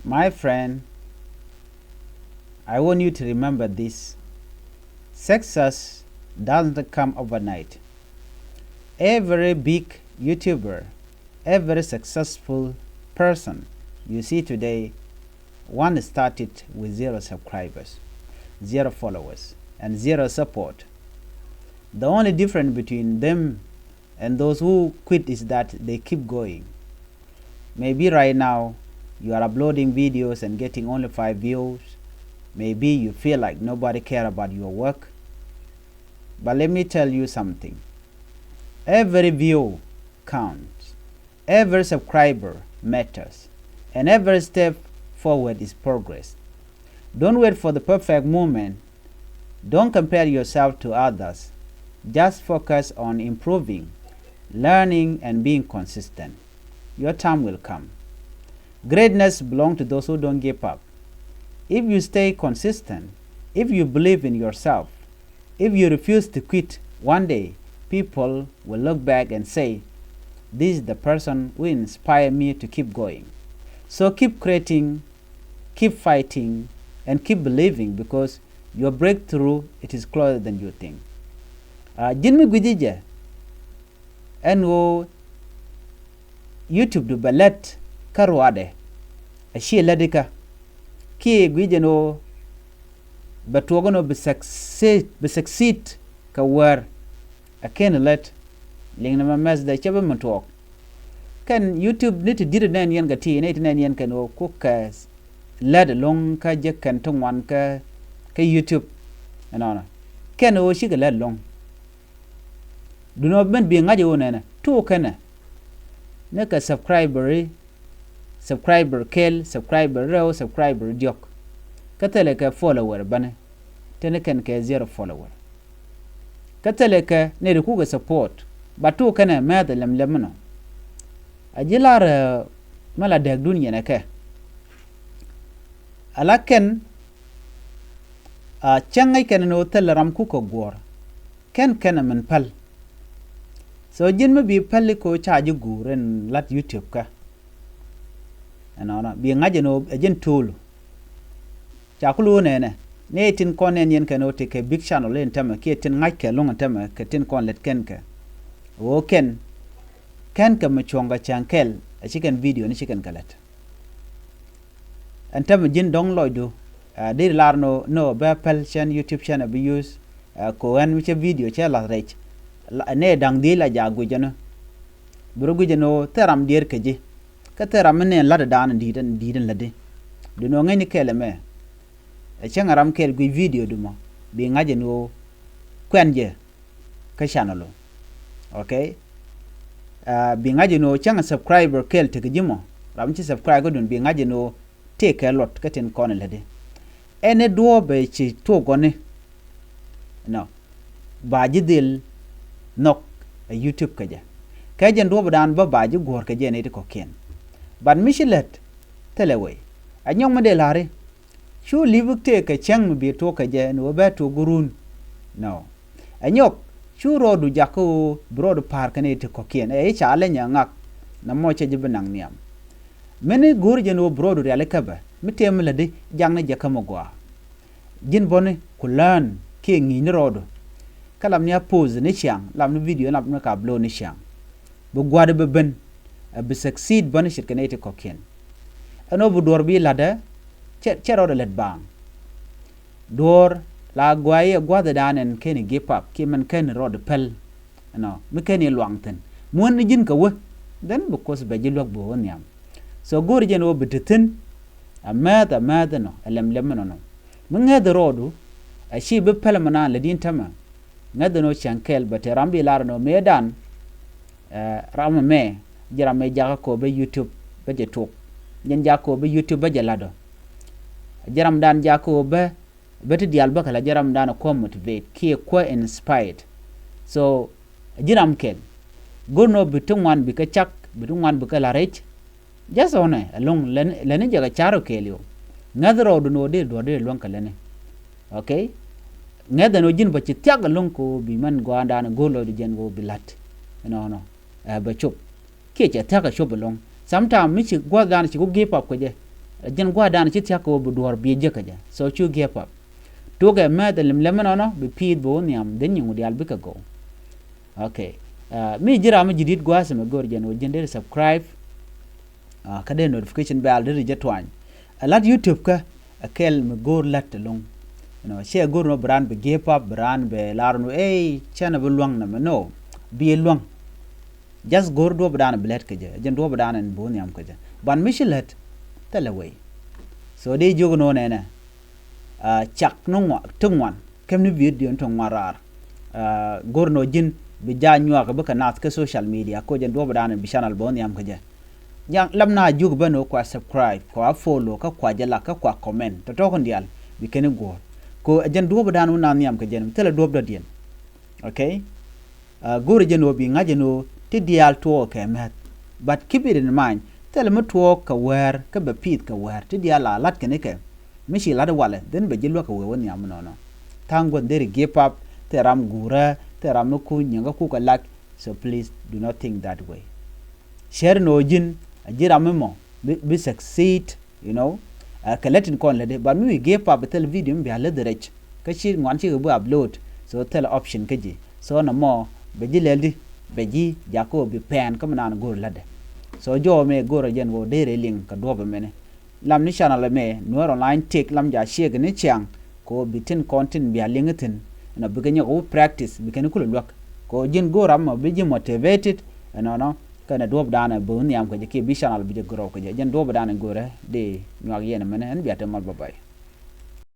My friend, I want you to remember this. Success doesn't come overnight. Every big YouTuber, every successful person you see today, one started with 0 subscribers, 0 followers, and 0 support. The only difference between them and those who quit is that they keep going. Maybe right now you are uploading videos and getting only 5 views. Maybe you feel like nobody cares about your work. But let me tell you something. Every view counts. Every subscriber matters. And every step forward is progress. Don't wait for the perfect moment. Don't compare yourself to others. Just focus on improving, learning, and being consistent. Your time will come. Greatness belongs to those who don't give up. If you stay consistent, if you believe in yourself, if you refuse to quit, one day people will look back and say, this is the person who inspired me to keep going. So keep creating, keep fighting, and keep believing, because your breakthrough, it is closer than you think. Jinmi gwijije enwo YouTube du balet karwade ashi ladika ki gwijeno batogono besucceed ka war aken let lingna mamas da chaba mutwok kan YouTube niti dire nan yan gati ne nan yan kan ko ka lad long ka je kan tongwan ka YouTube anana ken o shi ga lad long do not ben bi ngaje wona to kana naka subscriber kel subscriber row subscriber diok katale ka follower bane tene kan ka 0 follower katale ka ne ku ga support ba to kana ma da lamlamno ajilar mala dag duniya na ka alaken a changai kan no talaram ku ko gor ken kana man pal so jin ma bi palli ko chaji guren lat YouTube ka anona bi ngaje no ajen tool chakulu ne tin konen yen kano te ke big channel len tama ke tin ngake longa tama ke tin kon let ken ka wo ken ka machonga chankel a chicken video ni chicken kalat antama jin dong loido de larno no ba pal chan YouTube channel bi use ko an mi video cha la rech ne dang di la jagu jana burugu jano teram dir keje ka teram ne la dan didan la de du no ngani kele me e changaram kel gu video duma bi ngaje no kwenje ka channel okay bi ngaje no changa subscriber kel te gimo ram ci subscribe dun bi ngaje no te ke lot ka ten kon la de ene do be ci to gone no ba jidil nok a YouTube kaja ndo badan ba baji gor kaje ne ko ken ban mishilet telewe anyong made lare shu libuk te ka chang bi to kaje no ba to gurun no anyok shu rodu jako broad park ne te ko ken e chale nyangak na mo che jibenang niam mene gur je no broad reale kaba mitem la de jang na jaka mogwa jin bone kulan ke ngi ni rodu kalam nya pose ne chiang lam video lam na ka blow ne chiang bu gwade be ben be succeed bon shit kanete kokien ano bu dor bi lada chero de let bang dor la gwaye gwade danen ken give up ki man ken rod pel no me ken luangten mon ni jin ka we den bu kos be jilok bo wonyam so gor jen wo beteten amada no alam no mun ga de rodu a shi be pel mana ladin tama ngadano chankel bate rambi larno medan rama me jira me jaga ko be YouTube be je tok nyen jako be YouTube be je lado jaram dan jako be beti dial ba kala jaram dan ko motivate ki ko inspired so jiram ken gono bitung wan bi ka chak bitung wan bi ka la rech just one along len jaga charo kelio ngadro do no de do de lon kala ne okay ngeda no jin ba ci tiaga lonko bi man gwanda na golo di jen go bilat no ba chop ke ci tiaga chop long sometimes mi ci gwanda ci go give up ko je jen gwa dan chit ya ko bu dor bi je kaja so chu give up to ga ma da lim no bi pid bo niam den yu dial bi ka go okay mi jira ma jidit gwa sama gor jen o jen subscribe ka de notification bell de je twan lat YouTube ka akel me gor lat long share gor no brand be give up brand be larno chana bu luang na no bi luang just gor do bdan blet ka je jen do bdan en bo niam ka je ban mishilet talaway so de jogo no nena chak no tungwan kem ni video to marar gor no jin bi janyo ka baka nat ka social media ko jen do bdan bi channel bo niam ka je yang lamna jug bano kwa subscribe kwa follow ka kwa jala ka kwa comment to kon dial bi ken gor ko jen do bdan na niam ka jen tele do dien okay gor jen obi ngaje no ti dial to ke met but keep it in mind tele mo to ka wer ka be pit ka wer ti dial la lat ken ke mishi la de wale den be jilwa ka we won yam no tango deri give up teram gura teram ku nyanga ku ka lak so please do not think that way share no jin ajira memo be succeed ka letin kon le de but we give up tel video be ala de rech ka chi ngwan chi bu upload so tel option ka ji so na mo be jileldi beji jako bi pen ko nan gor lade so jo me gor jen wo dere link ka do be mene lam ni channel me Nuer Online Tech lam ja shege ni chang ko bitin content bi alingatin na bi ganya o practice bi ken kula lok ko jen gor am bi ji motivated no kana do dana bu ni am ko je ke bi channel bi je gor ko je jen do dana gore de nyag yene mene en bi atemal babay